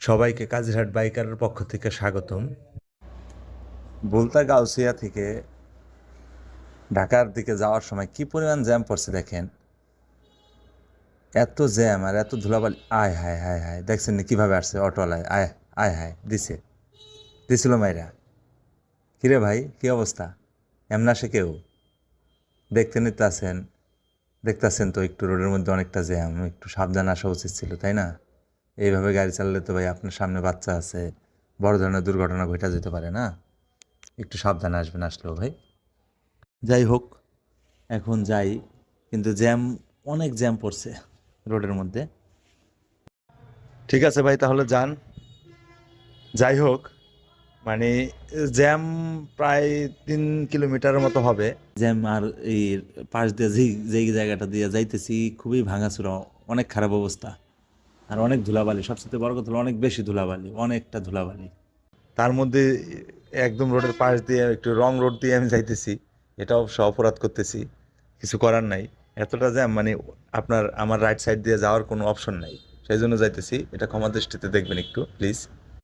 সবাইকে কাজিরহাট বাইকারের পক্ষ থেকে স্বাগতম। বুলতা গাউসিয়া থেকে ঢাকার দিকে যাওয়ার সময় কি পরিমাণ জ্যাম পড়ছে দেখেন। এত জ্যাম আর এত ধুলাবালি, আয় হায় হায় হায়, দেখছেন না কীভাবে আসছে অটোওয়ালায়, আয় আয় হায় দিছিল মাইরা। কিরে ভাই, কি অবস্থা? এমন আসে কেউ? দেখতে দেখতেছেন তো একটু রোডের মধ্যে অনেকটা জ্যাম, একটু সাবধান আসা উচিত ছিল, তাই না? এইভাবে গাড়ি চালালে তো ভাই আপনার সামনে বাচ্চা আছে, বড় ধরনের দুর্ঘটনা ঘটে যেতে পারে না? একটু সাবধানে আসবেন আসলেও ভাই। যাই হোক, এখন যাই, কিন্তু অনেক জ্যাম পড়ছে রোডের মধ্যে। ঠিক আছে ভাই, তাহলে যান। যাই হোক, মানে জ্যাম প্রায় 3 কিলোমিটারের মতো হবে জ্যাম। আর এই পাশ দিয়ে যেই জায়গাটা দিয়ে যাইতেছি খুবই ভাঙাচোরা, অনেক খারাপ অবস্থা। আর অনেক ধুলাবালি, সবচেয়ে বড় কথা হলো অনেক বেশি ধুলাবালি, অনেকটা ধুলাবালি। তার মধ্যে একদম রোডের পাশ দিয়ে একটু রং রোড দিয়ে আমি যাইতেছি, এটা অবশ্য অপরাধ করতেছি, কিছু করার নাই। এতটা জ্যাম, মানে আমার রাইট সাইড দিয়ে যাওয়ার কোনো অপশন নাই, সেই জন্য যাইতেছি। এটা ক্ষমা দৃষ্টিতে দেখবেন একটু প্লিজ।